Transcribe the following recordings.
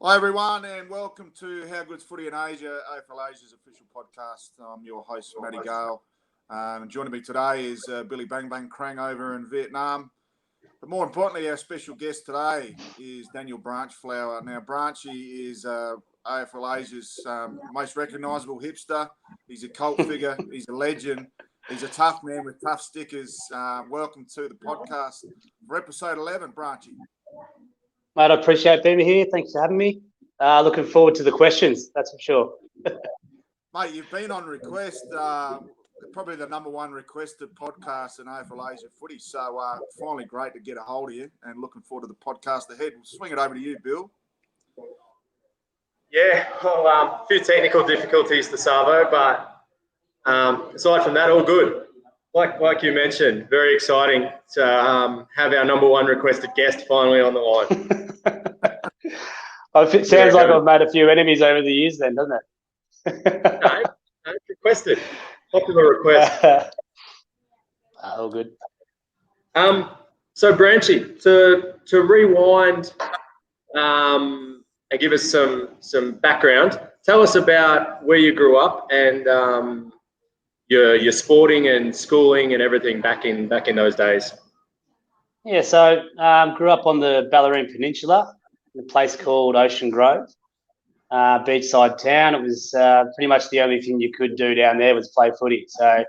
Hi everyone, and welcome to How Good's Footy in Asia, AFL Asia's official podcast. I'm your host, Matty Gale. Joining me today is Billy Bang Bang Krang over in Vietnam. But more importantly, our special guest today is Daniel Branchflower. Now, Branchy is AFL Asia's most recognisable hipster. He's a cult figure. He's a legend. He's a tough man with tough stickers. Welcome to the podcast for episode 11, Branchy. Mate, I appreciate being here. Thanks for having me. Looking forward to the questions, that's for sure. Mate, you've been on request, probably the number one requested podcast in AFL Asia footy. So finally great to get a hold of you and looking forward to the podcast ahead. We'll swing it over to you, Bill. Yeah, well, a few technical difficulties to Savo, but aside from that, all good. Like you mentioned, very exciting to have our number one requested guest finally on the line. It sounds like I've made a few enemies over the years then, doesn't it? No, requested. Popular request. All good. So Branchy, to rewind and give us some background, tell us about where you grew up and your sporting and schooling and everything back in those days. Yeah, so grew up on the Ballerine Peninsula in a place called Ocean Grove, beachside town. It was pretty much the only thing you could do down there was play footy. So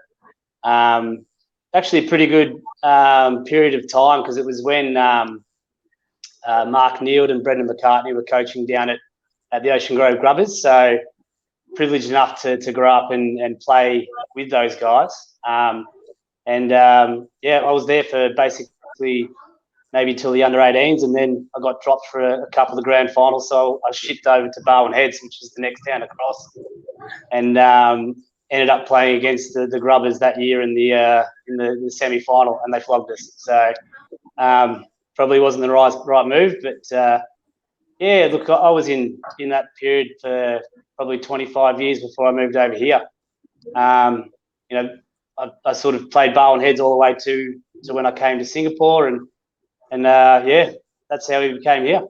actually a pretty good period of time because it was when Mark Neild and Brendan McCartney were coaching down at the Ocean Grove Grubbers. So privileged enough to grow up and play with those guys. I was there for basically maybe till the under 18s, and then I got dropped for a couple of the grand finals. So I shipped over to Barwon Heads, which is the next town across, and ended up playing against the Grubbers that year in the semi-final, and they flogged us. So probably wasn't the right move, but look, I was in that period for probably 25 years before I moved over here. I sort of played Barwon Heads all the way to when I came to Singapore, and that's how we became here.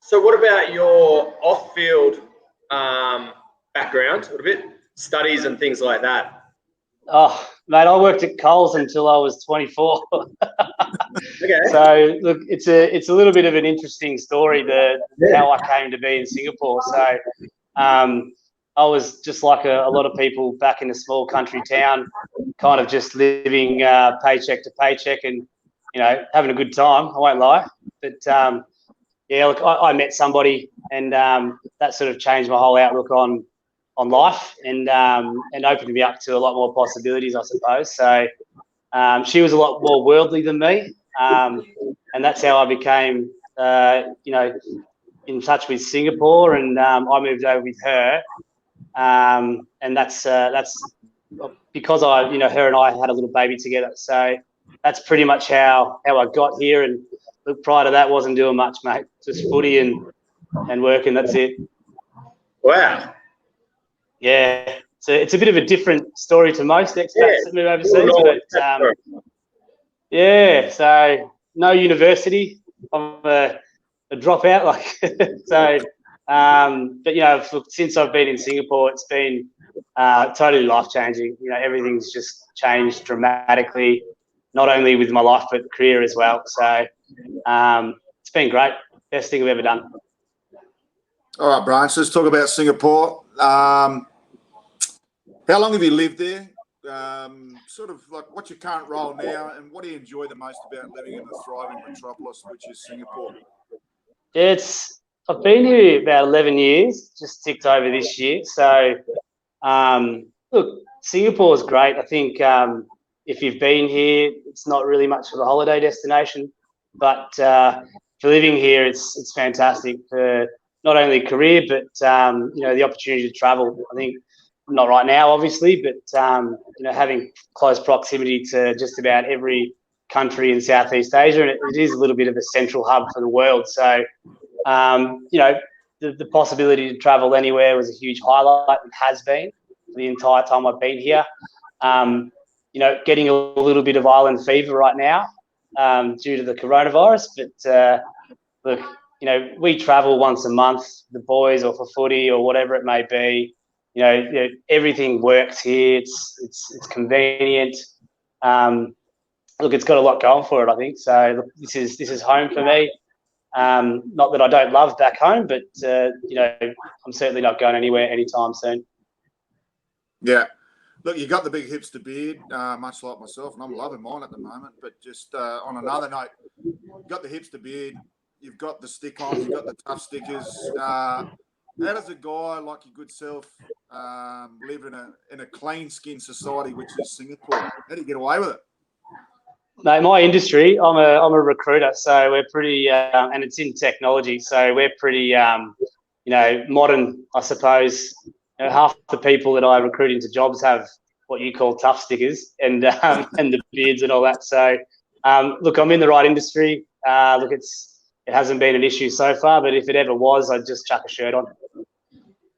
So what about your off-field background? What about studies and things like that? Oh, mate, I worked at Coles until I was 24. Okay. So look, it's a little bit of an interesting story, how I came to be in Singapore. So I was just like a lot of people back in a small country town, kind of just living paycheck to paycheck and, having a good time. I won't lie. But, I met somebody and that sort of changed my whole outlook on life and opened me up to a lot more possibilities, I suppose. So she was a lot more worldly than me, and that's how I became, in touch with Singapore, and I moved over with her, and that's because her and I had a little baby together. So that's pretty much how I got here. And look, prior to that, wasn't doing much, mate. Just footy and working. That's it. Wow. Yeah, so it's a bit of a different story to most expats that move overseas. But so no university. I'm a dropout. But since I've been in Singapore, it's been totally life changing. Everything's just changed dramatically, not only with my life but career as well. So it's been great. Best thing I've ever done. All right, Branch, let's talk about Singapore. How long have you lived there? Sort of like what's your current role now, and what do you enjoy the most about living in the thriving metropolis, which is Singapore? I've been here about 11 years, just ticked over this year. So, look, Singapore's great. I think if you've been here, it's not really much of a holiday destination, but for living here, it's fantastic for not only career, but, the opportunity to travel. I think not right now, obviously, but, having close proximity to just about every country in Southeast Asia, and it is a little bit of a central hub for the world. So, the possibility to travel anywhere was a huge highlight and has been for the entire time I've been here. Getting a little bit of island fever right now due to the coronavirus, but look, we travel once a month, the boys, or for footy or whatever it may be. Everything works here. It's convenient. Look, it's got a lot going for it, I think. So look, this is home for me. Not that I don't love back home, but I'm certainly not going anywhere anytime soon. Yeah. Look, you got the big hipster beard, much like myself, and I'm loving mine at the moment. But just on another note, you've got the hipster beard, you've got the stick-ons, you've got the tough stickers. How does a guy like your good self live in a clean-skin society, which is Singapore? How do you get away with it? No, my industry, I'm a recruiter, so we're pretty, and it's in technology, so we're pretty, modern, I suppose. Half the people that I recruit into jobs have what you call tough stickers and the beards and all that. So, look, I'm in the right industry. Look, it hasn't been an issue so far, but if it ever was, I'd just chuck a shirt on.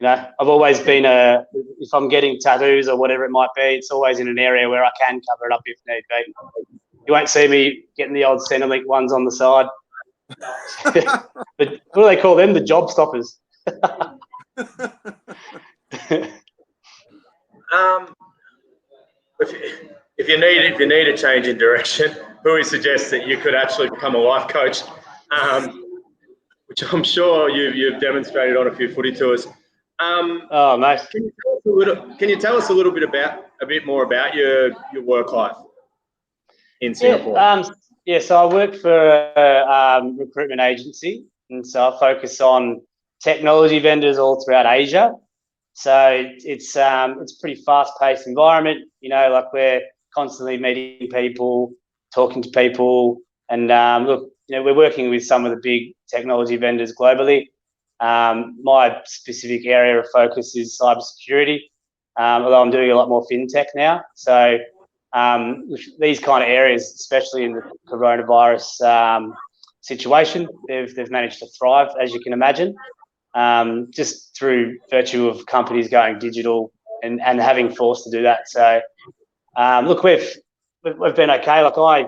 I've always been if I'm getting tattoos or whatever it might be, it's always in an area where I can cover it up if need be. You won't see me getting the old Centrelink ones on the side. But what do they call them? The job stoppers. If you need a change in direction, Hui suggests that you could actually become a life coach, which I'm sure you've demonstrated on a few footy tours. Oh, mate. Can you tell us a little bit more about your work life in Singapore? So I work for a recruitment agency, and so I focus on technology vendors all throughout Asia. So it's a pretty fast-paced environment. Like we're constantly meeting people, talking to people, and look, we're working with some of the big technology vendors globally. My specific area of focus is cybersecurity, although I'm doing a lot more fintech now. So these kind of areas, especially in the coronavirus situation, they've managed to thrive, as you can imagine, just through virtue of companies going digital and having forced to do that. So look, we've been okay. Like I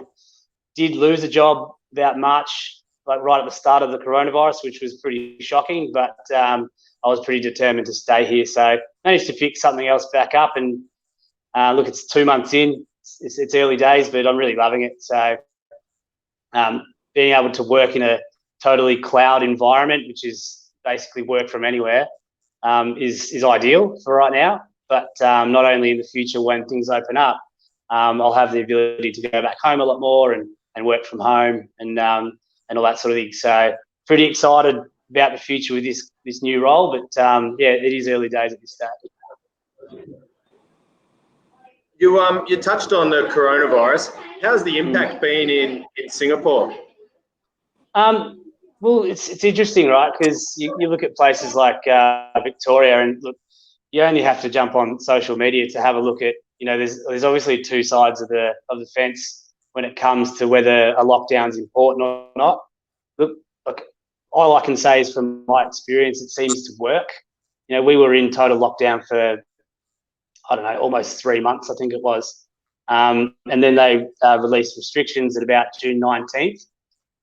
did lose a job about March, like right at the start of the coronavirus, which was pretty shocking, but I was pretty determined to stay here. So managed to pick something else back up, and look, it's 2 months in. It's early days, but I'm really loving it. So being able to work in a totally cloud environment, which is basically work from anywhere, is ideal for right now. But not only in the future when things open up, I'll have the ability to go back home a lot more and work from home and all that sort of thing. So pretty excited about the future with this new role. But it is early days at this stage. You touched on the coronavirus. How's the impact been in Singapore? Well, it's interesting, right? Because you look at places like Victoria, and look, you only have to jump on social media to have a look at. There's obviously two sides of the fence when it comes to whether a lockdown's important or not. Look, all I can say is from my experience, it seems to work. We were in total lockdown for, I don't know, almost 3 months, I think it was. And then they released restrictions at about June 19th.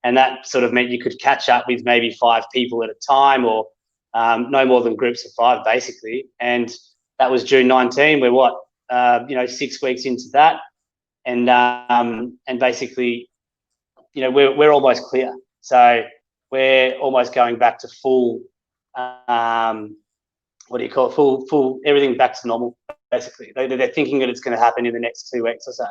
And that sort of meant you could catch up with maybe 5 people at a time, or no more than groups of 5, basically. And that was June 19. We're 6 weeks into that, and basically, we're almost clear. So we're almost going back to full. Full everything back to normal. Basically, they're thinking that it's going to happen in the next 2 weeks or so.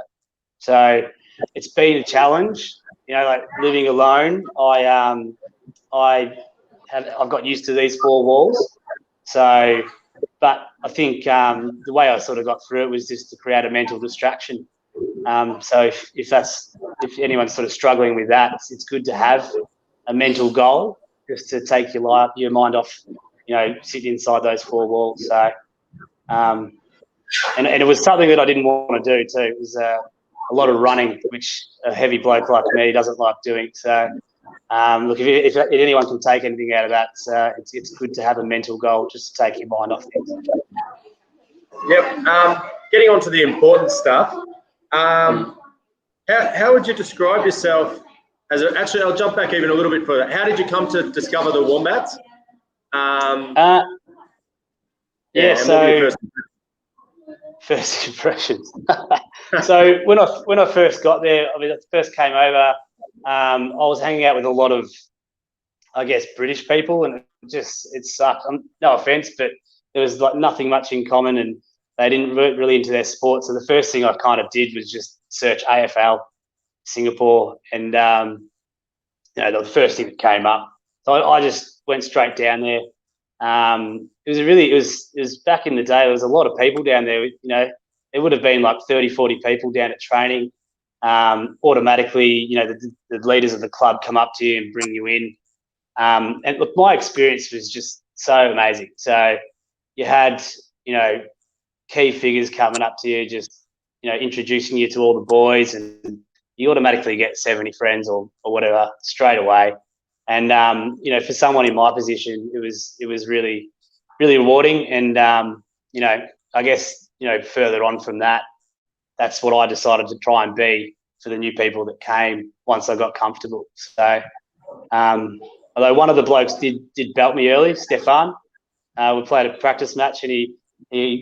So it's been a challenge. Like living alone, I've got used to these 4 walls. So, but I think the way I sort of got through it was just to create a mental distraction. So if anyone's sort of struggling with that, it's good to have a mental goal just to take your mind off, sit inside those 4 walls. So, and it was something that I didn't want to do too. It was a lot of running, which a heavy bloke like me doesn't like doing. So, look, if anyone can take anything out of that, it's good to have a mental goal just to take your mind off things. Yep. Getting on to the important stuff. How would you describe yourself Actually, I'll jump back even a little bit further. How did you come to discover the Wombats? So first impressions. So when I first got there, I mean, I first came over, I was hanging out with a lot of, I guess, British people, and it sucked. No offense, but there was like nothing much in common, and they didn't really into their sport. So the first thing I kind of did was just search AFL Singapore, and the first thing that came up. So I just went straight down there. It was back in the day. There was a lot of people down there. It would have been like 30, 40 people down at training. Automatically, the leaders of the club come up to you and bring you in. And look, my experience was just so amazing. So you had, key figures coming up to you, just, introducing you to all the boys, and you automatically get 70 friends or whatever straight away. And, for someone in my position, it was really, really rewarding. And, I guess, further on from that, that's what I decided to try and be for the new people that came once I got comfortable. So, although one of the blokes did belt me early, Stefan, we played a practice match, and he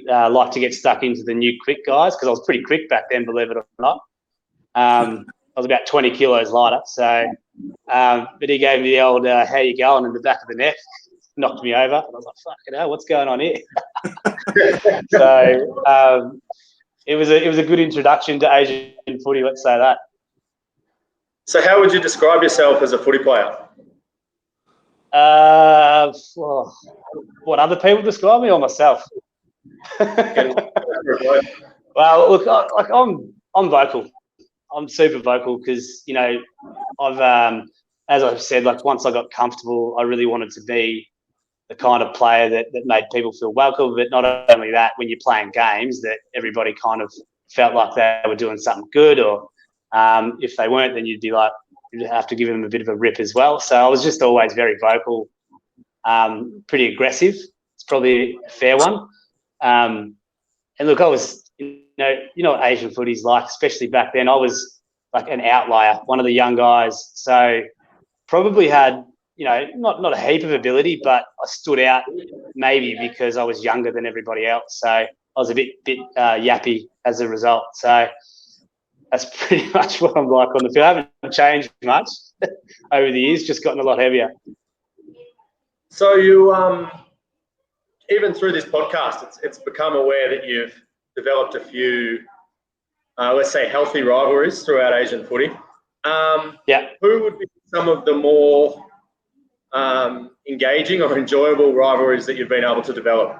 liked to get stuck into the new quick guys, because I was pretty quick back then, believe it or not. I was about 20 kilos lighter. So, but he gave me the old, how you going, in the back of the neck, knocked me over. And I was like, fucking hell, what's going on here? So it was a good introduction to Asian footy, let's say that. So how would you describe yourself as a footy player? What other people describe me, or myself? Well, look, I'm vocal. I'm super vocal because, I've, as I've said, like, once I got comfortable, I really wanted to be the kind of player that made people feel welcome. But not only that, when you're playing games, that everybody kind of felt like they were doing something good, or if they weren't, then you'd have to give them a bit of a rip as well. So I was just always very vocal, pretty aggressive. It's probably a fair one. And look, I was, what Asian footy's like, especially back then. I was like an outlier, one of the young guys. So probably had, not a heap of ability, but I stood out maybe because I was younger than everybody else. So I was a bit yappy as a result. So that's pretty much what I'm like on the field. I haven't changed much over the years, just gotten a lot heavier. So you, even through this podcast, it's become aware that you've developed a few, let's say, healthy rivalries throughout Asian footy. Who would be some of the more engaging or enjoyable rivalries that you've been able to develop?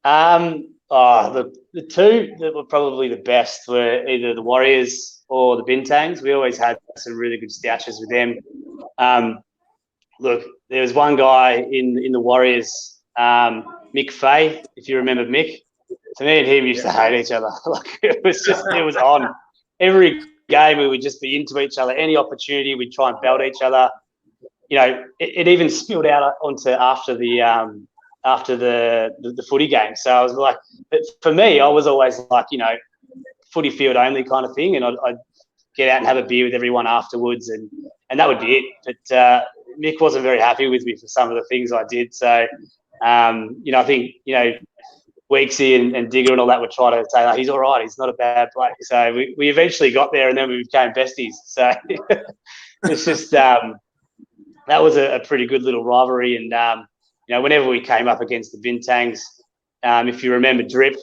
The two that were probably the best were either the Warriors or the Bintangs. We always had some really good stouches with them. Look, there was one guy in the Warriors, Mick Fay, if you remember Mick. So me and him used to hate each other. Like, it was on. Every game we would just be into each other. Any opportunity, we'd try and belt each other. It even spilled out onto after the footy game. So I was like, but for me, I was always like, footy field only kind of thing, and I'd get out and have a beer with everyone afterwards, and that would be it. But Mick wasn't very happy with me for some of the things I did. So, I think, Weeksy and Digger and all that would try to say, he's all right, he's not a bad player. So we eventually got there, and then we became besties. So it's just that was a pretty good little rivalry. And, whenever we came up against the Bintangs, if you remember Drip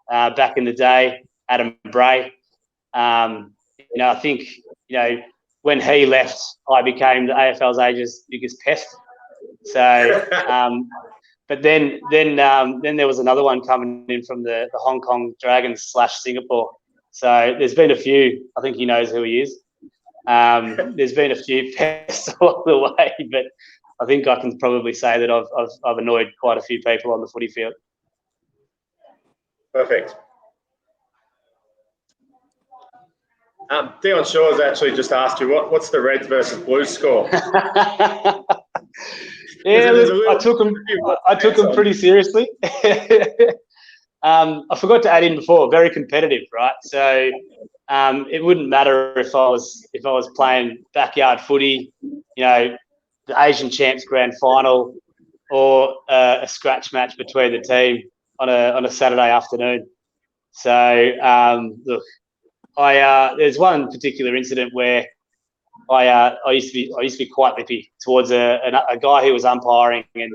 back in the day, Adam Bray, I think, when he left, I became the AFL Asia's biggest pest. So, but then there was another one coming in from the Hong Kong Dragons / Singapore. So there's been a few. I think he knows who he is. There's been a few pests along the way, but I think I can probably say that I've annoyed quite a few people on the footy field. Perfect. Dion Shaw has actually just asked you what's the Reds versus Blues score? Yeah, I took them pretty seriously. I forgot to add in before, very competitive, right? So it wouldn't matter if I was playing backyard footy, the Asian Champs Grand Final, or a scratch match between the team on a Saturday afternoon. So look, there's one particular incident where I used to be quite lippy towards a guy who was umpiring, and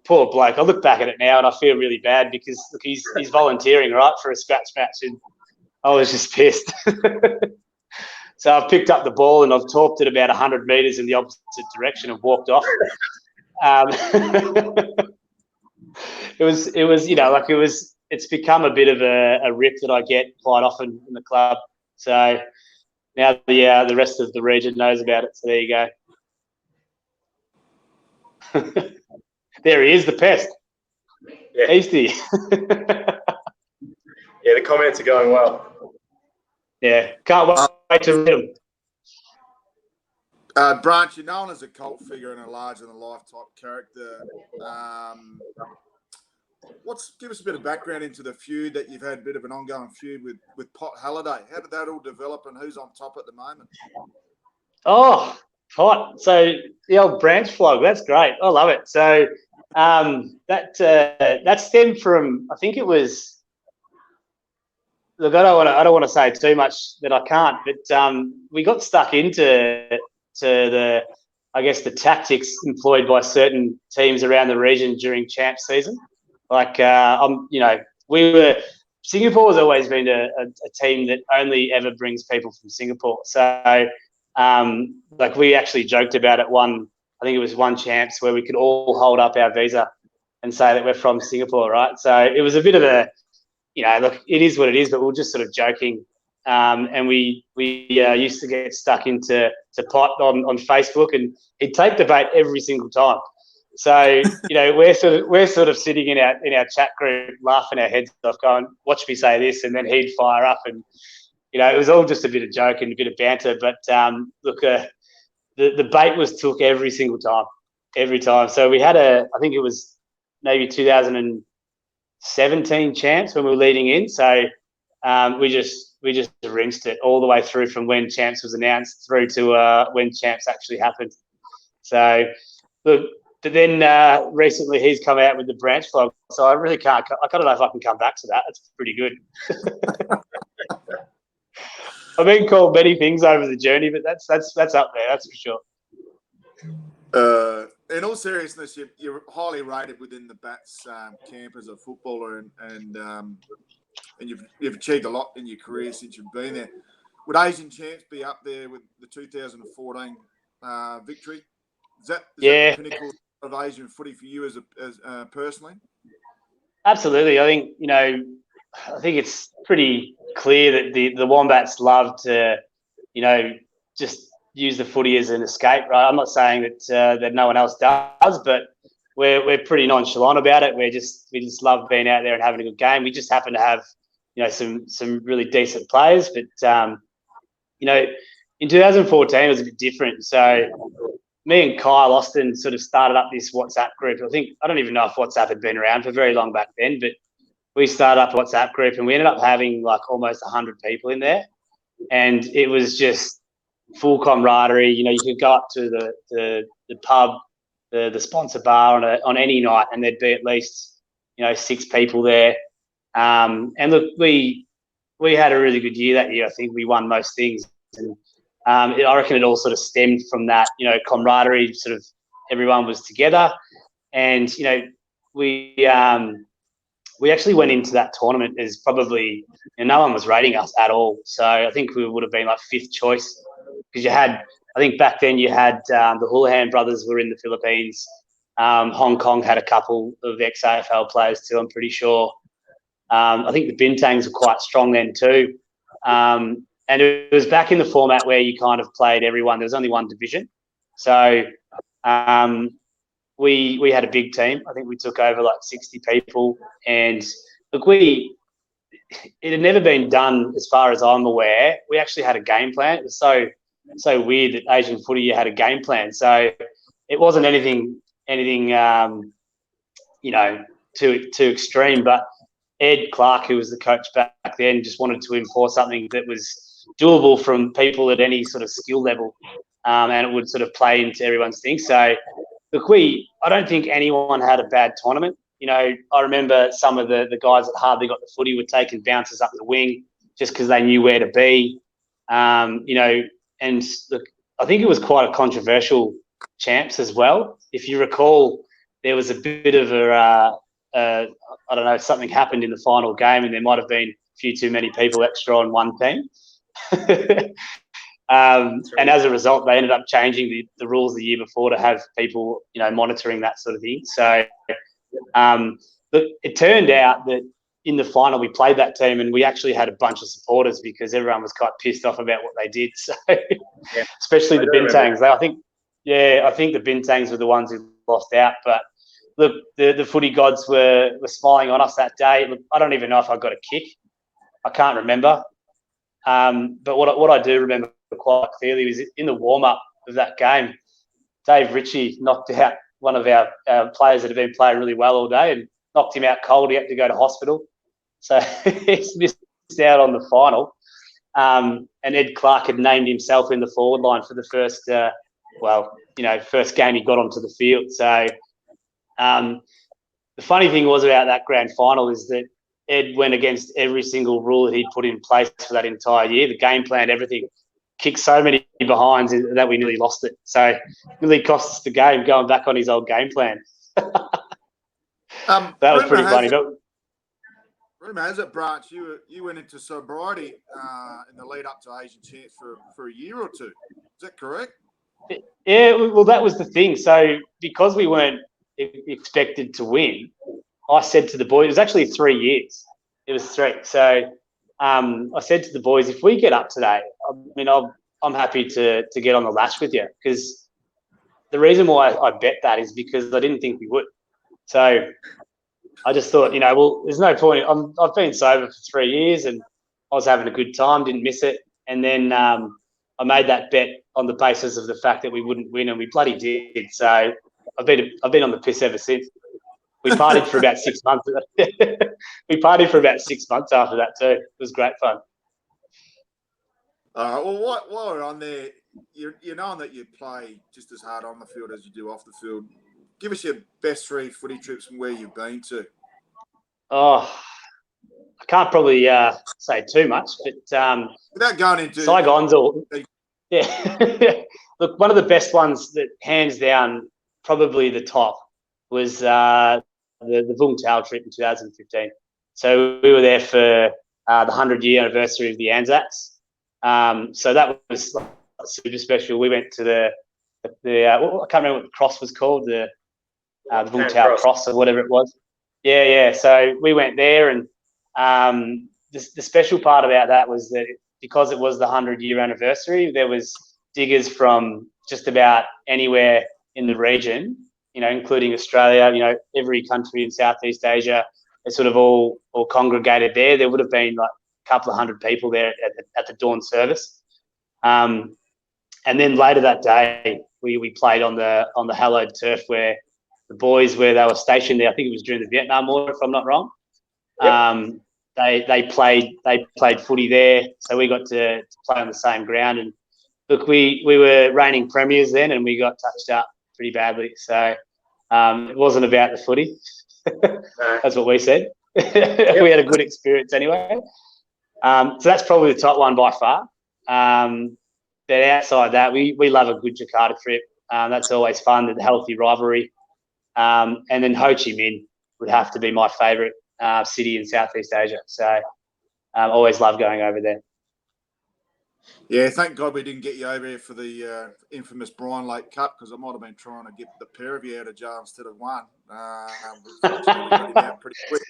poor bloke. I look back at it now and I feel really bad because look, he's volunteering, right, for a scratch match, and I was just pissed. So I've picked up the ball and I've torped it about 100 metres in the opposite direction and walked off. It's become a bit of a rip that I get quite often in the club. So now the rest of the region knows about it. So there you go. There he is, the pest. Yeah. Easty. Yeah, the comments are going well. Yeah, can't wait to read them. Branchy, known as a cult figure and a larger-than-life type character, give us a bit of background into the feud that you've had, a bit of an ongoing feud with Pot Halliday. How did that all develop, and who's on top at the moment? Oh, Pot. So the old Branchflower, that's great. I love it. So that stemmed from, I think it was. Look, I don't want to say too much that I can't, but we got stuck into the tactics employed by certain teams around the region during champ season. Like Singapore has always been a team that only ever brings people from Singapore. So we actually joked about it I think it was one champs where we could all hold up our visa and say that we're from Singapore, right? So it was a bit of a, look, it is what it is, but we were just sort of joking. And we used to get stuck into Pot on Facebook, and he'd take the bait every single time. So we're sort of sitting in our chat group laughing our heads off, going, "Watch me say this," and then he'd fire up, and it was all just a bit of joke and a bit of banter. But look, the bait was took every single time, every time. So we had I think it was maybe 2017 champs when we were leading in. So we just rinsed it all the way through from when champs was announced through to when champs actually happened. So look. But then recently he's come out with the Branchflower, so I really can't. I don't know if I can come back to that. It's pretty good. I've been called many things over the journey, but that's up there. That's for sure. In all seriousness, you're highly rated within the Bats camp as a footballer, and you've achieved a lot in your career since you've been there. Would Asian Champs be up there with the 2014 victory? Is that the pinnacle of Asian footy for you as personally? Absolutely. I think it's pretty clear that the Wombats love to, just use the footy as an escape, right? I'm not saying that no one else does, but we're pretty nonchalant about it. We just love being out there and having a good game. We just happen to have, some really decent players, but in 2014 it was a bit different. So me and Kyle Austin sort of started up this WhatsApp group. I don't even know if WhatsApp had been around for very long back then, but we started up a WhatsApp group and we ended up having like almost 100 people in there. And it was just full camaraderie. You could go up to the pub, the sponsor bar on any night, and there'd be at least, 6 people there. And look, we had a really good year that year. I think we won most things. And I reckon it all sort of stemmed from that, camaraderie, sort of everyone was together. And, we actually went into that tournament as probably, no one was rating us at all. So I think we would have been like 5th choice because I think back then you had the Houlihan brothers were in the Philippines. Hong Kong had a couple of ex-AFL players too, I'm pretty sure. I think the Bintangs were quite strong then too. And it was back in the format where you kind of played everyone. There was only one division. So we had a big team. I think we took over like 60 people. And look, it had never been done as far as I'm aware. We actually had a game plan. It was so weird that Asian footy, you had a game plan. So it wasn't anything too extreme. But Ed Clark, who was the coach back then, just wanted to enforce something that was doable from people at any sort of skill level, and it would sort of play into everyone's thing. So, look, I don't think anyone had a bad tournament. I remember some of the guys that hardly got the footy were taking bounces up the wing just because they knew where to be. And look, I think it was quite a controversial champs as well. If you recall, there was a bit of I don't know, something happened in the final game and there might have been a few too many people extra on one team. And as a result, they ended up changing the rules the year before to have people, monitoring that sort of thing. So, but it turned out that in the final we played that team and we actually had a bunch of supporters because everyone was quite pissed off about what they did. So, especially the Bintangs. I think the Bintangs were the ones who lost out. But look, the footy gods were smiling on us that day. Look, I don't even know if I got a kick. I can't remember. But what I do remember quite clearly was in the warm-up of that game, Dave Ritchie knocked out one of our players that had been playing really well all day and knocked him out cold. He had to go to hospital. So he's missed out on the final. And Ed Clark had named himself in the forward line for the first, first game he got onto the field. So the funny thing was about that grand final is that Ed went against every single rule that he'd put in place for that entire year, the game plan, everything. Kicked so many behinds that we nearly lost it. So it really cost us the game going back on his old game plan. That was pretty funny. Rumour has it, Branch, you went into sobriety in the lead up to Asian Champs for a year or two. Is that correct? Yeah, well, that was the thing. So because we weren't expected to win, I said to the boys, it was actually 3 years. It was 3. So I said to the boys, if we get up today, I'm happy to get on the lash with you, because the reason why I bet that is because I didn't think we would. So I just thought, there's no point. I've been sober for 3 years and I was having a good time, didn't miss it. And then I made that bet on the basis of the fact that we wouldn't win, and we bloody did. So I've been on the piss ever since. We partied for about 6 months. We partied for about 6 months after that too. It was great fun. All right. Well, while we're on there, you're knowing that you play just as hard on the field as you do off the field. Give us your best 3 footy trips and where you've been to. Oh, I can't probably say too much, but without going into Saigon's all. Yeah. Look, one of the best ones that hands down, probably the top, was the Vung Tau trip in 2015. So we were there for the 100-year anniversary of the Anzacs. So that was super special. We went to the I can't remember what the cross was called, the Vung Tau cross or whatever it was. Yeah. So we went there, and the special part about that was that because it was the 100-year anniversary, there was diggers from just about anywhere in the region, including Australia, every country in Southeast Asia. They sort of all congregated there. There would have been like a couple of hundred people there at the dawn service. And then later that day, we played on the hallowed turf where the boys, where they were stationed there. I think it was during the Vietnam War, if I'm not wrong. Yep. They played footy there, so we got to play on the same ground. And look, we were reigning premiers then, and we got touched up pretty badly. So it wasn't about the footy. That's what we said. Yep. We had a good experience anyway. So that's probably the top one by far. But outside that, we love a good Jakarta trip. That's always fun, the healthy rivalry. And then Ho Chi Minh would have to be my favourite city in Southeast Asia. So always love going over there. Yeah, thank God we didn't get you over here for the infamous Brian Lake Cup, because I might have been trying to get the pair of you out of jail instead of one. We got him out pretty quick.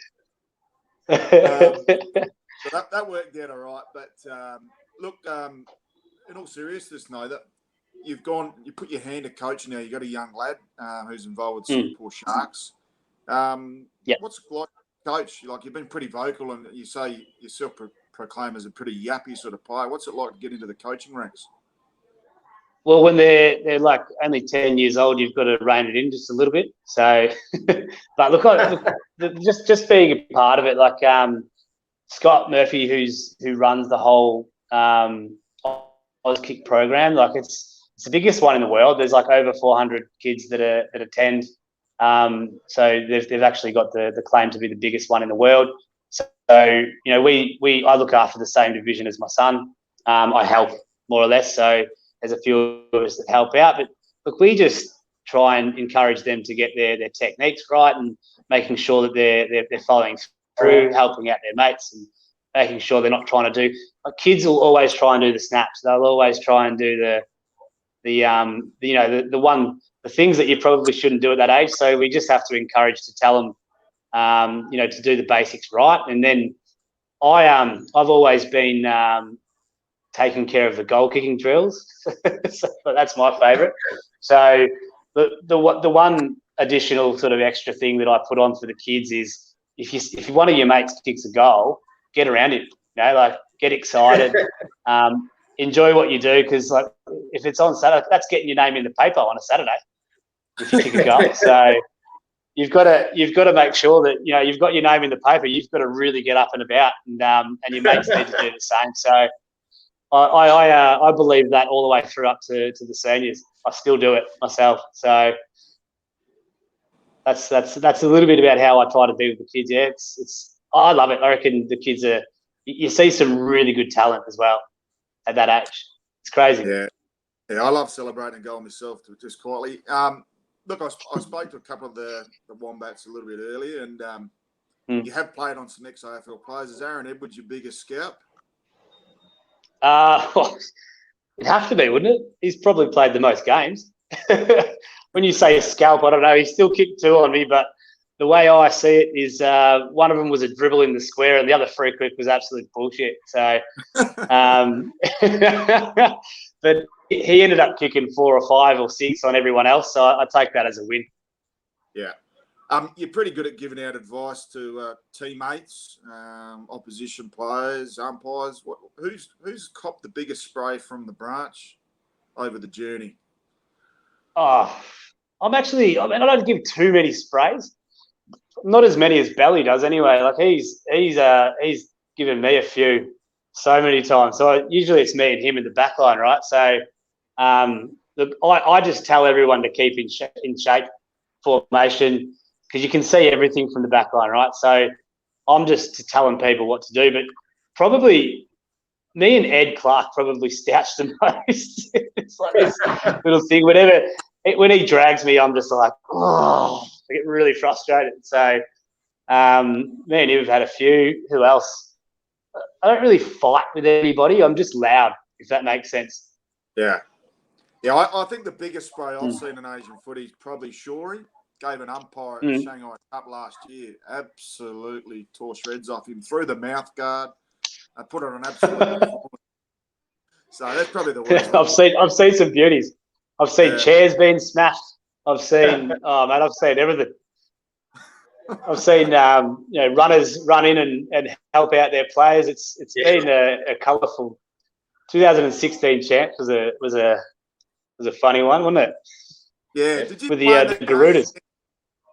So that worked out all right. But look, in all seriousness, no, that you put your hand to coaching now. You got a young lad who's involved with Singapore Sharks. What's it like, coach? Like, you've been pretty vocal, and you say yourself proclaim as a pretty yappy sort of player. What's it like to get into the coaching ranks? Well, when they're like only 10 years old, you've got to rein it in just a little bit. So, but just being a part of it, like Scott Murphy, who runs the whole Auskick program, like it's the biggest one in the world. There's like over 400 kids that attend. So they've actually got the claim to be the biggest one in the world. So you know, I look after the same division as my son. I help more or less. So there's a few of us that help out, but look, we just try and encourage them to get their techniques right and making sure that they're following through, helping out their mates and making sure they're not trying to do. Like, kids will always try and do the snaps. They'll always try and do the things that you probably shouldn't do at that age. So we just have to encourage to tell them, to do the basics right. And then I've always been taking care of the goal kicking drills. So that's my favourite. So the one additional sort of extra thing that I put on for the kids is if one of your mates kicks a goal, get around it. Like get excited, enjoy what you do, because like if it's on Saturday, that's getting your name in the paper on a Saturday if you kick a goal. So you've got to make sure that you've got your name in the paper. You've got to really get up and about, and your mates need to do the same. So I believe that all the way through up to the seniors. I still do it myself. So that's a little bit about how I try to be with the kids. Yeah, I love it. I reckon the kids you see some really good talent as well at that age. It's crazy. Yeah, I love celebrating a goal myself, just quietly. Look, I spoke to a couple of the Wombats a little bit earlier, and you have played on some ex-AFL players. Is Aaron Edwards your biggest scout? It'd have to be, wouldn't it? He's probably played the most games. When you say a scalp, I don't know. He still kicked 2 on me, but the way I see it is one of them was a dribble in the square and the other free kick was absolute bullshit. So, but he ended up kicking 4 or 5 or 6 on everyone else. So I take that as a win. Yeah. You're pretty good at giving out advice to teammates, opposition players, umpires. Who's copped the biggest spray from the branch over the journey? Oh, I don't give too many sprays. Not as many as Belly does anyway. Like he's given me a few so many times. So usually it's me and him in the back line, right? So look, I just tell everyone to keep in shape formation, because you can see everything from the back line, right? So I'm just telling people what to do, but probably me and Ed Clark probably stouch the most. It's like this little thing. When he drags me, I'm just like, I get really frustrated. So me and him have had a few. Who else? I don't really fight with anybody. I'm just loud, if that makes sense. Yeah. Yeah, I think the biggest spray I've seen in Asian footy is probably Shorey. Gave an umpire at the Shanghai Cup last year. Absolutely tore shreds off him through the mouth guard. I put it on absolute performance. So that's probably the worst. I've seen some beauties. I've seen chairs being smashed. I've seen I've seen everything. I've seen runners run in and help out their players. It's been a colourful 2016 champ was a funny one, wasn't it? Yeah. Did you with play the Garudas?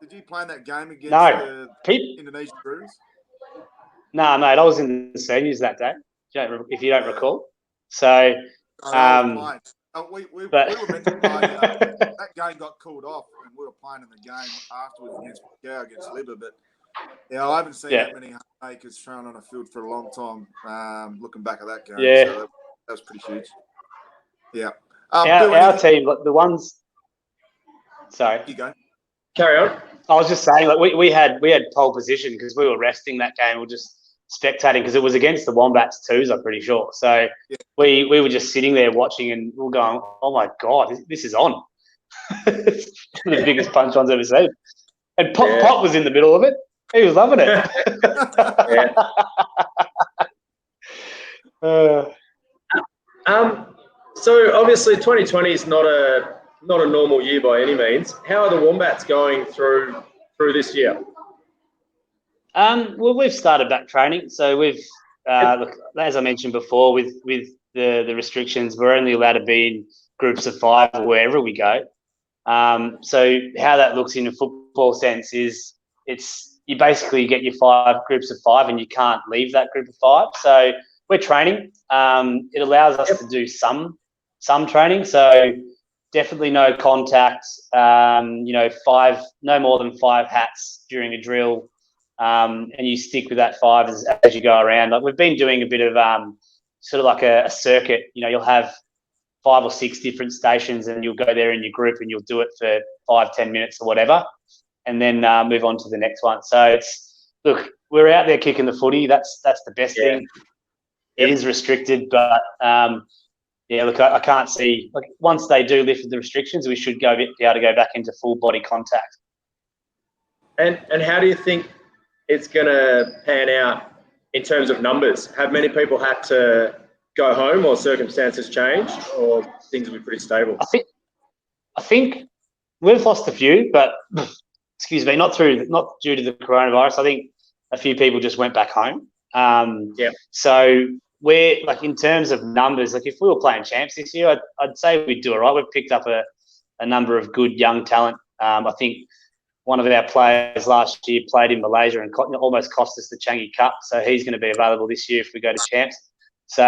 Did you play in that game against the Indonesian Garudas? No, mate. I was in the seniors that day. If you don't recall. So. We were meant to play. That game got called off, and we were playing in the game afterwards against Macau, against Libba. But I haven't seen that many haymakers thrown on a field for a long time. Looking back at that game, so that was pretty huge. Yeah. Our team, the ones. Sorry. You go. Carry on. I was just saying, like we had pole position because we were resting that game. We were just spectating because it was against the Wombats twos, I'm pretty sure. So we were just sitting there watching, and we were going, "Oh my god, this is on!" It's the biggest punch I've ever seen. And Pop was in the middle of it. He was loving it. So obviously 2020 is not a normal year by any means. How are the Wombats going through this year? Well, we've started back training. So we've, look, as I mentioned before, with the restrictions, we're only allowed to be groups of 5 or wherever we go. So how that looks in a football sense is you basically get your 5 groups of 5 and you can't leave that group of 5. So we're training. It allows us to do some training. So definitely no contact, no more than 5 hats during a drill. And you stick with that 5 as you go around. Like we've been doing a bit of sort of like a circuit. You'll have 5 or 6 different stations and you'll go there in your group and you'll do it for 5-10 minutes or whatever, and then move on to the next one. So look, we're out there kicking the footy. That's the best thing. It is restricted, but look, I can't see, like, once they do lift the restrictions, we should be able to go back into full body contact. And how do you think it's going to pan out in terms of numbers? Have many people had to go home, or circumstances changed, or things will be pretty stable? I think we've lost a few, but excuse me, not due to the coronavirus. I think a few people just went back home. So we're, like, in terms of numbers, like if we were playing champs this year, I'd say we'd do all right. We've picked up a number of good young talent. I think one of our players last year played in Malaysia and almost cost us the Changi Cup. So he's going to be available this year if we go to champs. So,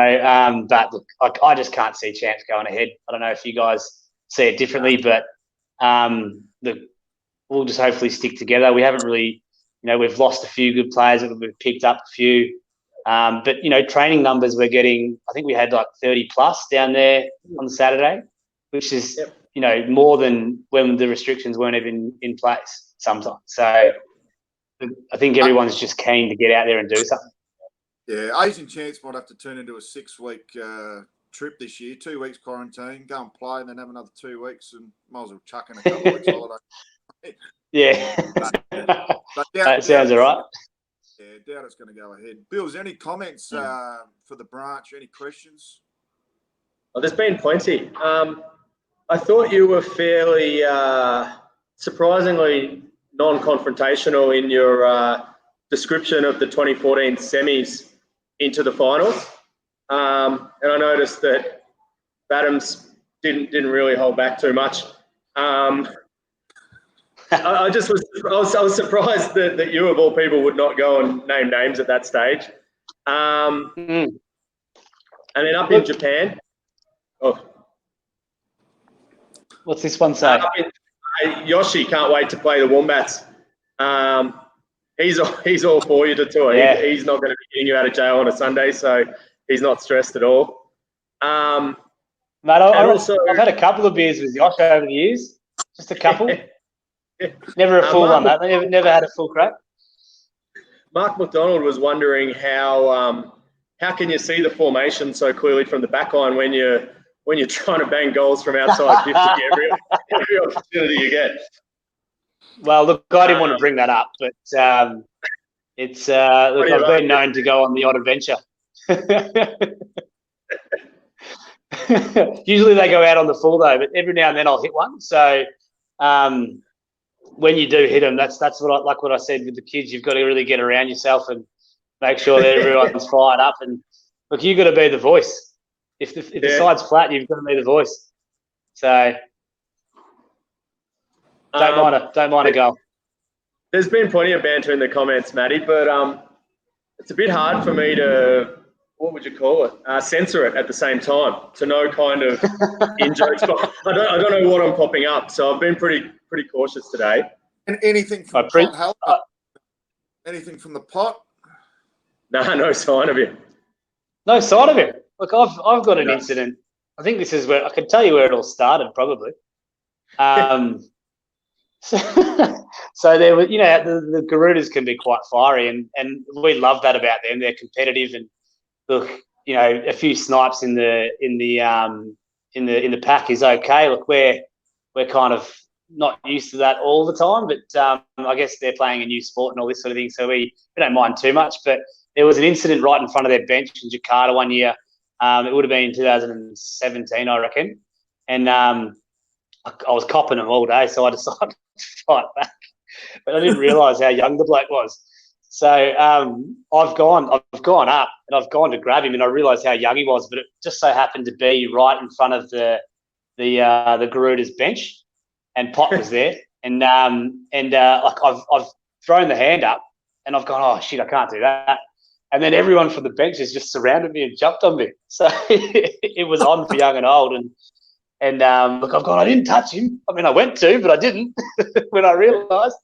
but look, I just can't see champs going ahead. I don't know if you guys see it differently, but look, we'll just hopefully stick together. We haven't really, we've lost a few good players, but we've picked up a few. But, training numbers we're getting, I think we had like 30 plus down there on Saturday, which is, more than when the restrictions weren't even in place sometimes. So I think everyone's just keen to get out there and do something. Yeah, Asian champs might have to turn into a 6-week trip this year. 2 weeks quarantine, go and play, and then have another 2 weeks, and might as well chuck in a couple of weeks holiday. Yeah, but that sounds all right. Yeah, doubt it's going to go ahead. Bills, any comments for the branch? Any questions? Well, there's been plenty. I thought you were fairly surprisingly non-confrontational in your description of the 2014 semis into the finals, and I noticed that Badams didn't really hold back too much. I was surprised that you of all people would not go and name names at that stage. And then up in Japan. What's this one say? Yoshi can't wait to play the Wombats. He's all for you to tour. Yeah. He's not going to be getting you out of jail on a Sunday, so he's not stressed at all. Mate, I've had a couple of beers with Yoshi over the years. Just a couple. Never a full one, that. Never had a full crack. Mark McDonald was wondering how can you see the formation so clearly from the back line when you're trying to bang goals from outside 50 every opportunity you get. Well, look, I didn't want to bring that up, but look, I've been known to go on the odd adventure. Usually they go out on the full though, but every now and then I'll hit one. So when you do hit them, that's what I said with the kids. You've got to really get around yourself and make sure that everyone's fired up. And look, you've got to be the voice. If the side's flat, you've got to be the voice. So don't mind a goal. There's been plenty of banter in the comments, Matty, but it's a bit hard for me to, what would you call it, censor it at the same time, to know kind of in-jokes. But I don't know what I'm popping up, so I've been pretty cautious today. And anything from the pot help? Anything from the pot? No sign of it. No sign of it. Look, I've got an incident. I think this is where I can tell you where it all started, probably. So there were, the Garudas can be quite fiery, and we love that about them. They're competitive, and look, a few snipes in the pack is okay. Look, we're kind of not used to that all the time, but I guess they're playing a new sport and all this sort of thing, so we don't mind too much. But there was an incident right in front of their bench in Jakarta one year. It would have been 2017, I reckon, and I was copping them all day, so I decided to fight back. But I didn't realise how young the bloke was. So I've gone up and I've gone to grab him, and I realised how young he was. But it just so happened to be right in front of the the Garuda's bench, and Pot was there, and like I've thrown the hand up, and I've gone, oh shit, I can't do that. And then everyone from the benches just surrounded me and jumped on me. So it was on for young and old. And look, I've gone, I didn't touch him. I mean, I went to, but I didn't when I realised.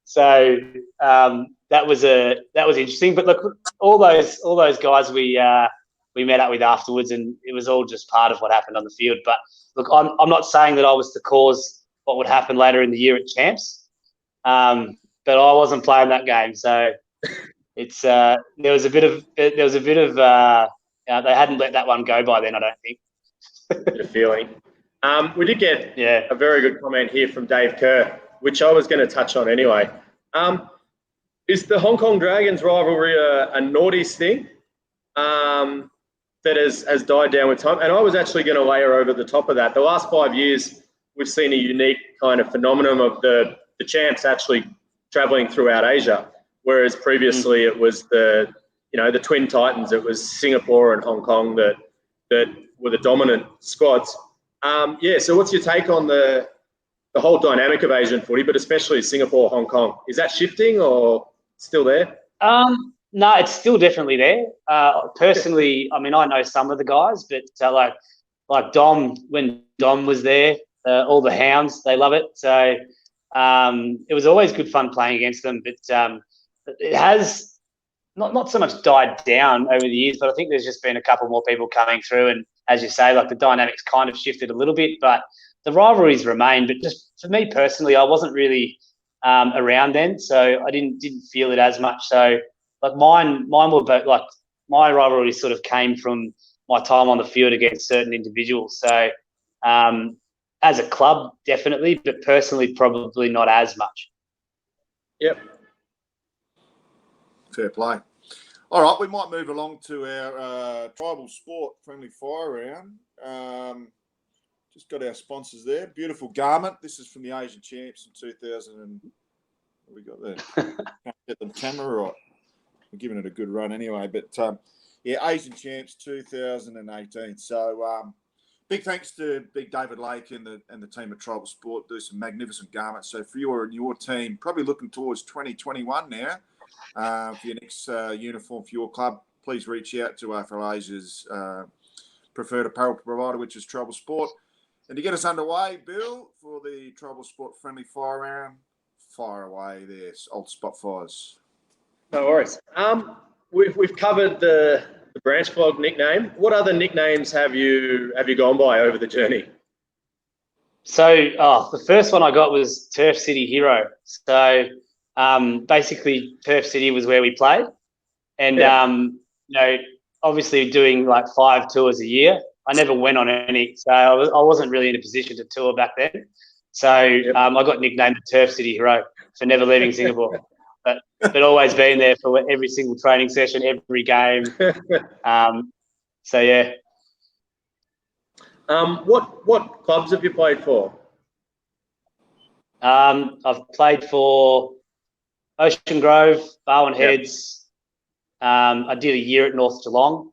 So that was interesting. But look, all those guys we met up with afterwards, and it was all just part of what happened on the field. But look, I'm not saying that I was the cause what would happen later in the year at Champs, but I wasn't playing that game, so. It's there was a bit of they hadn't let that one go by then, I don't think. Bit of feeling. We did get a very good comment here from Dave Kerr, which I was going to touch on anyway. Is the Hong Kong Dragons rivalry a noughties thing that has died down with time? And I was actually going to layer over the top of that. The last 5 years, we've seen a unique kind of phenomenon of the champs actually travelling throughout Asia. Whereas previously it was the Twin Titans, it was Singapore and Hong Kong that were the dominant squads. So what's your take on the whole dynamic of Asian footy, but especially Singapore, Hong Kong? Is that shifting or still there? No, it's still definitely there. Personally, I mean, I know some of the guys, but like Dom, when Dom was there, all the Hounds, they love it. So it was always good fun playing against them, but it has not so much died down over the years, but I think there's just been a couple more people coming through. And as you say, like the dynamics kind of shifted a little bit, but the rivalries remain. But just for me personally, I wasn't really around then, so I didn't feel it as much. So like mine were both, like my rivalries sort of came from my time on the field against certain individuals. So as a club, definitely, but personally, probably not as much. Yep. Fair play. All right, we might move along to our tribal sport friendly fire round. Just got our sponsors there. Beautiful garment. This is from the Asian Champs in 2000. And what we got there? Can't get the camera right. We're giving it a good run anyway. But Asian Champs 2018. So big thanks to Big David Lake and the team at Tribal Sport. Do some magnificent garments. So for your team, probably looking towards 2021 now. For your next uniform for your club, please reach out to AFL Asia's preferred apparel provider, which is Tribal Sport. And to get us underway, Bill, for the Tribal Sport friendly fire round, fire away there, old spot fires. No worries. We've covered the Branchflower nickname. What other nicknames have you gone by over the journey? So the first one I got was Turf City Hero. So basically, Turf City was where we played, and obviously doing like 5 tours a year. I never went on any, so I wasn't really in a position to tour back then. So I got nicknamed the Turf City Hero for never leaving Singapore, but always being there for every single training session, every game. So yeah. What clubs have you played for? I've played for Ocean Grove, Barwon Heads. I did a year at North Geelong,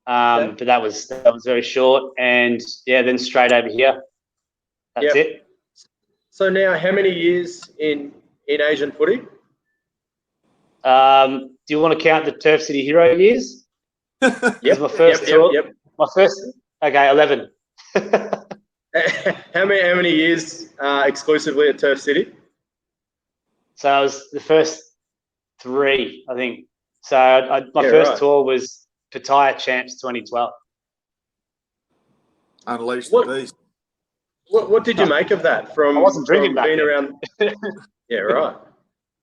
but that was very short. And then straight over here. That's it. So now, how many years in Asian footy? Do you want to count the Turf City Hero years? Yep. My first tour. Yep. My first. Okay, 11. How many years exclusively at Turf City? So I was the first 3, I think. So my first tour was Pattaya Champs 2012. Unleashed the beast. What did you make of that? I wasn't drinking back being then. Around. Yeah, right.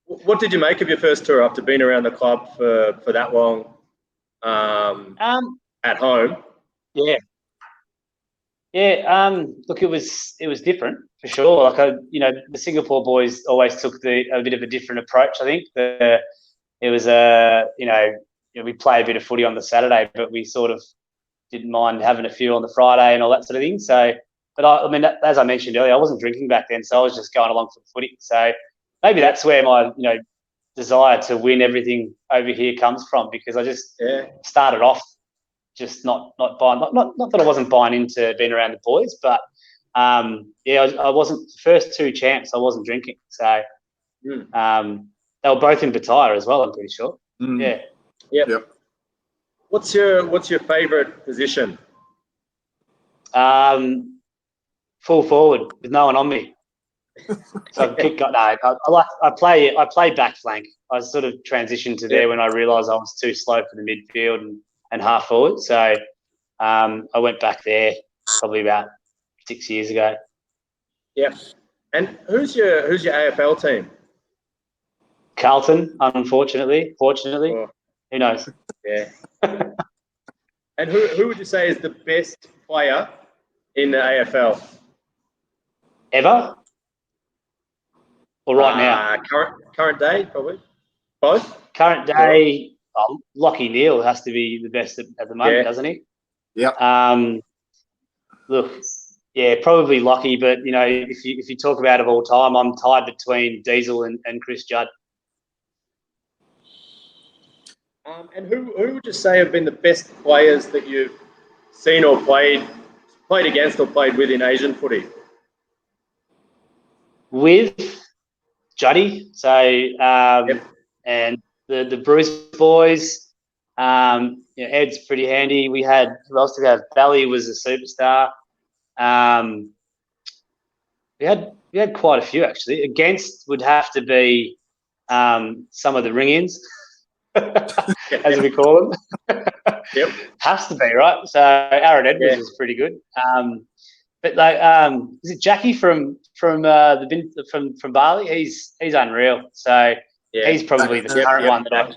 What did you make of your first tour after being around the club for that long? At home. Look, it was different for sure. Like the Singapore boys always took a bit of a different approach. I think it was we play a bit of footy on the Saturday, but we sort of didn't mind having a few on the Friday and all that sort of thing. So, but I mean, as I mentioned earlier, I wasn't drinking back then, so I was just going along for the footy. So maybe that's where my desire to win everything over here comes from, because I just started off just not buying. Not that I wasn't buying into being around the boys, but I wasn't the first 2 champs. I wasn't drinking, so they were both in Battaya as well. I'm pretty sure. Yeah. Yep. What's your favourite position? Full forward with no one on me. So I play back flank. I sort of transitioned to there when I realised I was too slow for the midfield and half forward. So I went back there probably about 6 years ago. Yep. And who's your AFL team? Carlton, unfortunately. Fortunately, who knows? Yeah. And who would you say is the best player in the AFL? Ever? Or right now? Current day, probably. Both? Current day, Lachie Neale has to be the best at the moment, doesn't he? Yep. Look, probably Lachie, but if you talk about of all time, I'm tied between Diesel and Chris Judd. And who would you say have been the best players that you've seen or played against or played with in Asian footy? With Juddy, so and the Bruce boys, Ed's pretty handy. We had who else did we have? Bally was a superstar. We had quite a few actually. Against would have to be some of the ring-ins, as we call them. Yep, has to be right. So Aaron Edwards was pretty good. But is it Jackie from Bali? He's unreal. So he's probably the current one that I've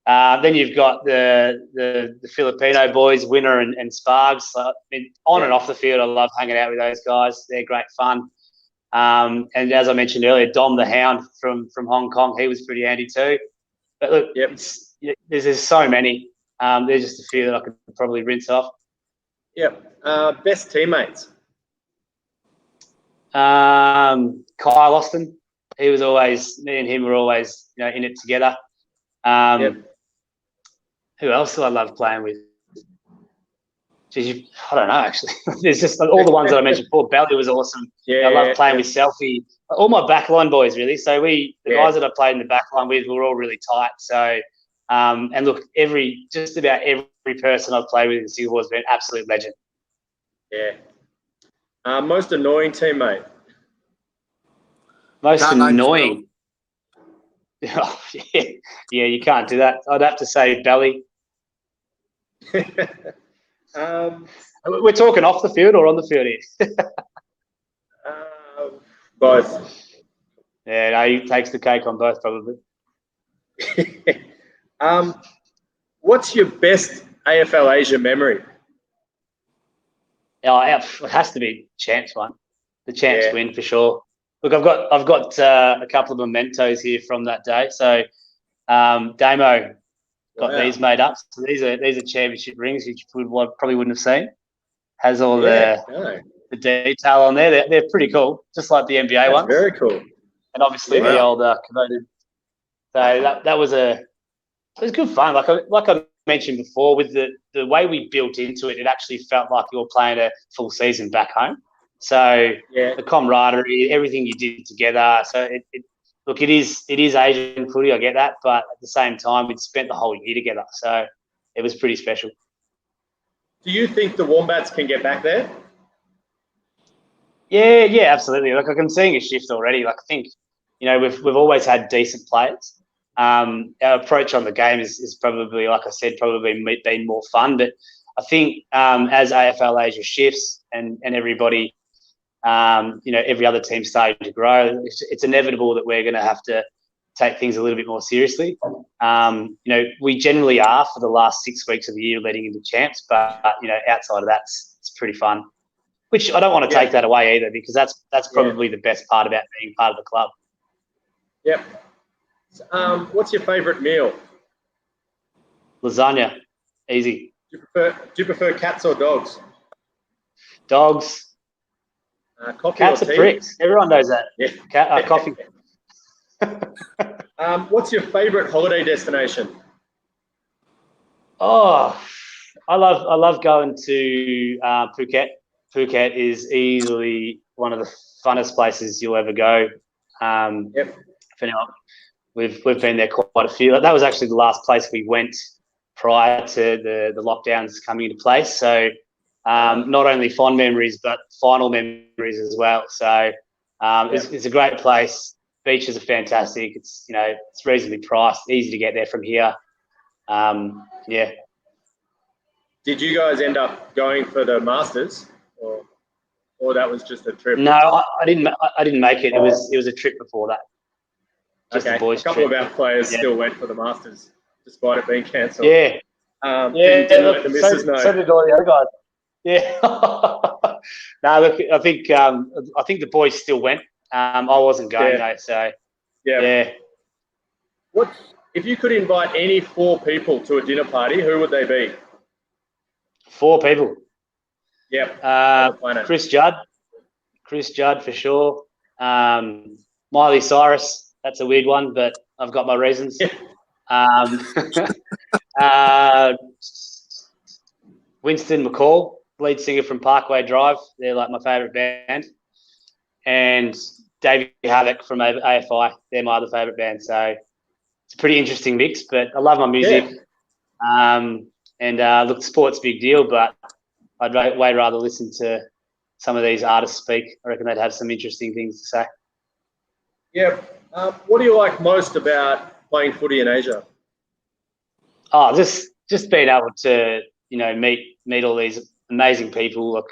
got. Then you've got the Filipino boys, Winner and Spargs. So, on and off the field, I love hanging out with those guys. They're great fun. And as I mentioned earlier, Dom the Hound from Hong Kong, he was pretty handy too. But look, there's so many. There's just a few that I could probably rinse off. Yep. Best teammates. Kyle Austin. He was always, me and him were always, in it together. Who else do I love playing with? Geez, I don't know, actually. There's just all the ones that I mentioned before. Bally was awesome. I love playing with Selfie. All my backline boys, really. So the guys that I played in the backline with were all really tight. So, and look, just about every person I've played with in Singapore has been an absolute legend. Yeah. Most annoying teammate. Most annoying. Oh, you can't do that. I'd have to say Bally. We're talking off the field or on the field here? Both. Yeah, no, he takes the cake on both probably. What's your best AFL Asia memory? It has to be Champs one. The Champs win for sure. Look, I've got a couple of mementos here from that day. So, Damo got these made up. So these are championship rings, which you probably wouldn't have seen. Has all the detail on there. They're pretty cool, just like the NBA ones. Very cool. And obviously the old converted. So that was it was good fun. Like I mentioned before, with the way we built into it, it actually felt like you were playing a full season back home. So the camaraderie, everything you did together. So it is Asian footy, I get that, but at the same time, we'd spent the whole year together. So it was pretty special. Do you think the Wombats can get back there? Yeah, absolutely. Like I'm seeing a shift already. Like I think, we've always had decent players. Our approach on the game is probably, like I said, probably been more fun. But I think as AFL Asia shifts and everybody, every other team starting to grow, it's inevitable that we're going to have to take things a little bit more seriously. We generally are for the last 6 weeks of the year leading into Champs, but outside of that, it's pretty fun. Which I don't want to take that away either, because that's probably the best part about being part of the club. Yep. What's your favourite meal? Lasagna, easy. Do you prefer cats or dogs? Dogs. Coffee Cats or tea? are pricks. Everyone knows that. Yeah. Coffee. What's your favourite holiday destination? Oh, I love going to Phuket. Phuket is easily one of the funnest places you'll ever go. Yep. For now, we've been there quite a few. That was actually the last place we went prior to the lockdowns coming into place. So not only fond memories, but final memories as well. So it's a great place. Beaches are fantastic. It's it's reasonably priced, easy to get there from here. Yeah. Did you guys end up going for the Masters, or that was just a trip? No, I didn't. I didn't make it. It was a trip before that. Just Okay. a boys' A couple trip. of our players still went for the Masters, despite it being cancelled. Yeah. Didn't let the missus know. So did all the other guys. Yeah. No, look, I think the boys still went. I wasn't going though, so yeah. What if you could invite any 4 people to a dinner party? Who would they be? 4 people. Yep. Chris Judd for sure. Miley Cyrus. That's a weird one, but I've got my reasons. Winston McCall, lead singer from Parkway Drive. They're like my favourite band. And Davey Havoc from AFI. They're my other favourite band. So it's a pretty interesting mix, but I love my music. Yeah. Look, sport's a big deal, but I'd way rather listen to some of these artists speak. I reckon they'd have some interesting things to say. Yeah. What do you like most about playing footy in Asia? Oh, just being able to, meet all these amazing people. Look,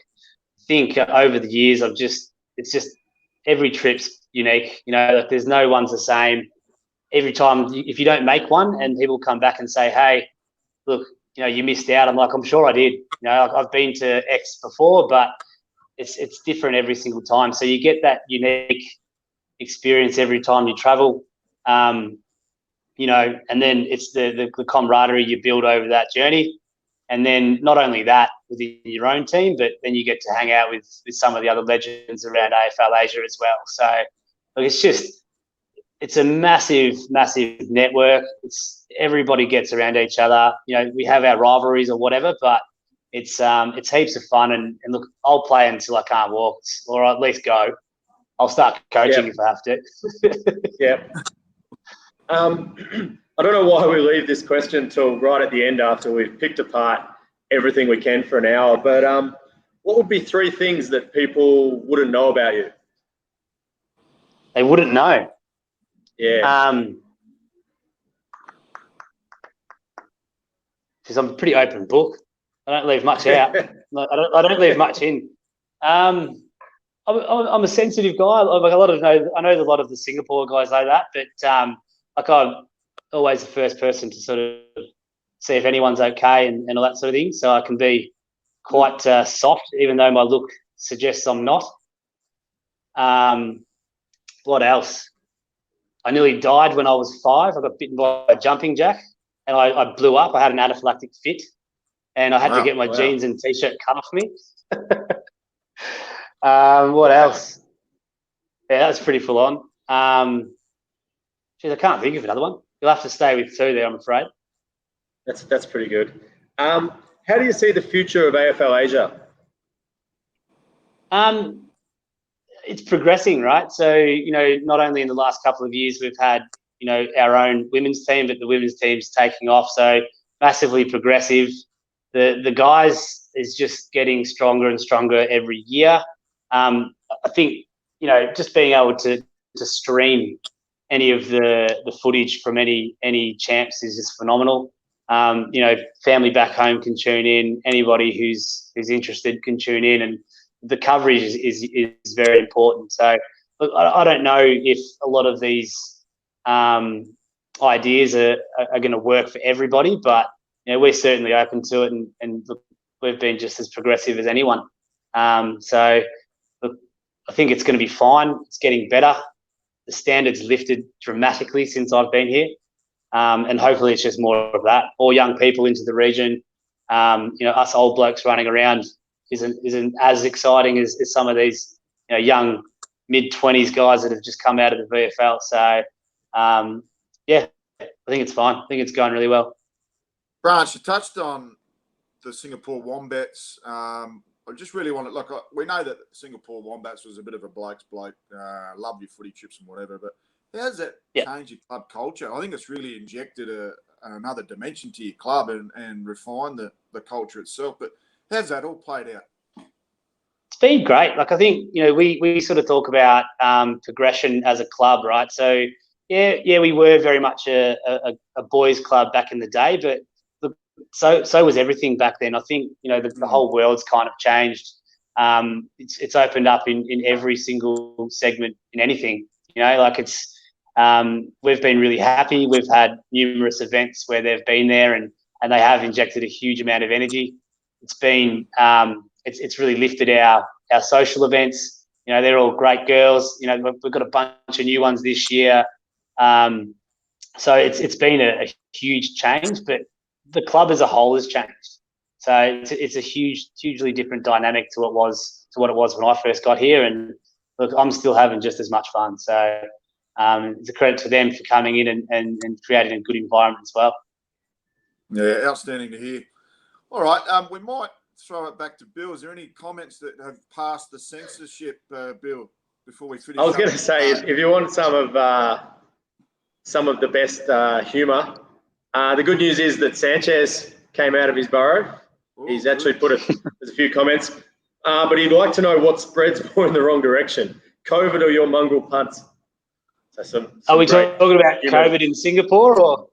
I think over the years, it's just every trip's unique. Like there's no one's the same. Every time, if you don't make one and people come back and say, hey, look, you missed out. I'm like, I'm sure I did. I've been to X before, but it's different every single time. So you get that unique experience every time you travel. And then it's the camaraderie you build over that journey. And then not only that within your own team, but then you get to hang out with some of the other legends around AFL Asia as well. So it's a massive, massive network. Everybody gets around each other. We have our rivalries or whatever, but it's heaps of fun. And look, I'll play until I can't walk, or at least go. I'll start coaching if I have to. Yeah. I don't know why we leave this question till right at the end after we've picked apart everything we can for an hour. But what would be 3 things that people wouldn't know about you? They wouldn't know. Yeah. Because I'm a pretty open book. I don't leave much out. I don't leave much in. I'm a sensitive guy. Like I know a lot of the Singapore guys like that, but I'm always the first person to sort of see if anyone's okay and all that sort of thing. So I can be quite soft, even though my look suggests I'm not. What else? I nearly died when I was 5. I got bitten by a jumping jack, and I blew up. I had an anaphylactic fit, and I had to get my jeans and T-shirt cut off me. What else? Yeah, that was pretty full on. I can't think of another one. You'll have to stay with 2 there, I'm afraid. That's pretty good. How do you see the future of AFL Asia? It's progressing, right? So, not only in the last couple of years we've had, our own women's team, but the women's team's taking off. So massively progressive. The guys is just getting stronger and stronger every year. I think, just being able to stream any of the footage from any champs is just phenomenal. Family back home can tune in. Anybody who's interested can tune in, and the coverage is very important. So look, I don't know if a lot of these ideas are going to work for everybody, but we're certainly open to it, and look, we've been just as progressive as anyone. So look, I think it's going to be fine. It's getting better. The standards lifted dramatically since I've been here, and hopefully it's just more of that. All young people into the region. Us old blokes running around isn't as exciting as some of these young mid-20s guys that have just come out of the VFL. So yeah, I think it's fine. I think it's going really well. Branch, you touched on the Singapore Wombats. I just really want to look. We know that Singapore Wombats was a bit of a bloke's bloke. Love your footy chips and whatever, but how does that change your club culture? I think it's really injected another dimension to your club and refined the culture itself. But how's that all played out? It's been great. Like, I think, we sort of talk about progression as a club, right? So yeah, we were very much a boys' club back in the day, but so was everything back then. I think the whole world's kind of changed. It's opened up in every single segment in anything. We've been really happy. We've had numerous events where they've been there and they have injected a huge amount of energy. It's been it's really lifted our social events. They're all great girls. We've got a bunch of new ones this year. So it's been a huge change, but the club as a whole has changed. So it's a hugely different dynamic to what it was when I first got here. And look, I'm still having just as much fun. So it's a credit to them for coming in and creating a good environment as well. Yeah, outstanding to hear. All right, we might throw it back to Bill. Is there any comments that have passed the censorship, Bill, before we finish? I was going to say, if you want some of the best humour, the good news is that Sanchez came out of his burrow. Ooh, he's actually there's a few comments, but he'd like to know what spreads more in the wrong direction, COVID or your mongrel punts. So some are we talking about COVID in Singapore or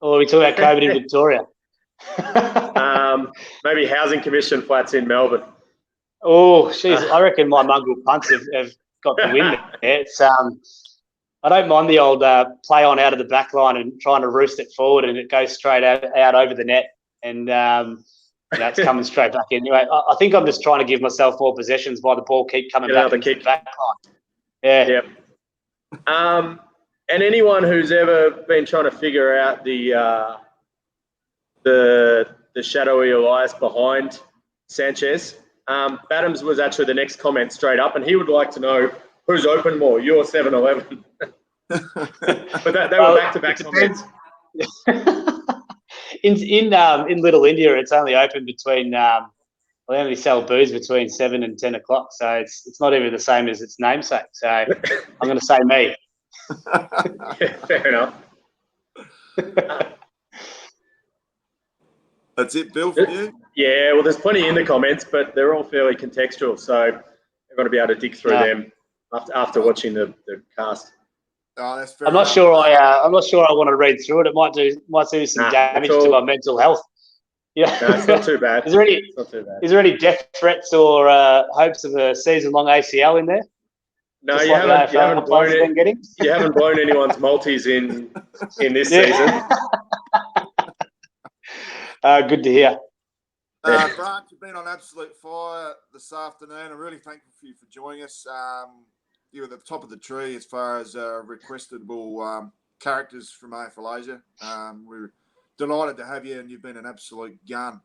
are we talking about COVID in Victoria? Maybe Housing Commission flats in Melbourne. Oh, geez, I reckon my mongrel punts have got the win there. It's I don't mind the old play on out of the back line and trying to roost it forward and it goes straight out over the net and it's coming straight back in. Anyway, I think I'm just trying to give myself more possessions while the ball keep coming back into the back line. Yeah. Yep. And anyone who's ever been trying to figure out the shadowy alliance behind Sanchez, Badams was actually the next comment straight up, and he would like to know who's open more, you or 7-Eleven. But they were back-to-back comments. In Little India, it's only open between they only sell booze between 7 and 10 o'clock, so it's not even the same as its namesake. So I'm going to say me. Yeah, fair enough. That's it, Bill, for you? Yeah, well, there's plenty in the comments, but they're all fairly contextual, so I've got to be able to dig through them after watching the cast. Oh, that's fair I'm not sure I want to read through it. It might do some damage to my mental health. Yeah, no, it's not too bad. Is there any death threats or hopes of a season-long ACL in there? No, you haven't blown anyone's multis in this season. Good to hear. Branch, you've been on absolute fire this afternoon. I'm really thankful for you for joining us. You were at the top of the tree as far as requestable characters from AFL Asia. We're delighted to have you, and you've been an absolute gun.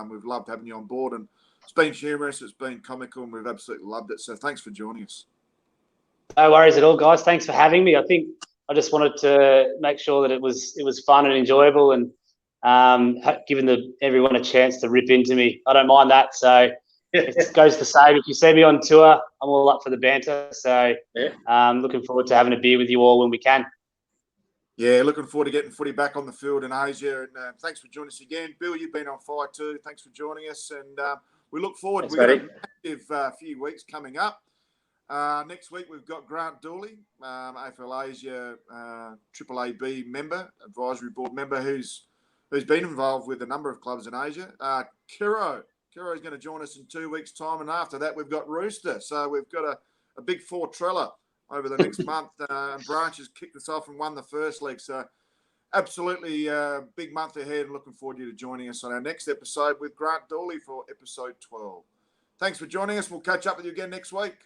We've loved having you on board, and it's been humorous, it's been comical, and we've absolutely loved it. So thanks for joining us. No worries at all, guys. Thanks for having me. I think I just wanted to make sure that it was fun and enjoyable, and giving everyone a chance to rip into me. I don't mind that. So it goes the same. If you see me on tour, I'm all up for the banter. So looking forward to having a beer with you all when we can. Yeah, looking forward to getting footy back on the field in Asia. And thanks for joining us again. Bill, you've been on fire too. Thanks for joining us. And we look forward. We've got an active few weeks coming up. Next week, we've got Grant Dooley, AFL Asia Triple AB member, advisory board member, who's been involved with a number of clubs in Asia. Kiro is going to join us in 2 weeks' time. And after that, we've got Rooster. So we've got a big four-treller over the next month. Branch has kicked us off and won the first leg. So absolutely big month ahead. Looking forward to you joining us on our next episode with Grant Dooley for episode 12. Thanks for joining us. We'll catch up with you again next week.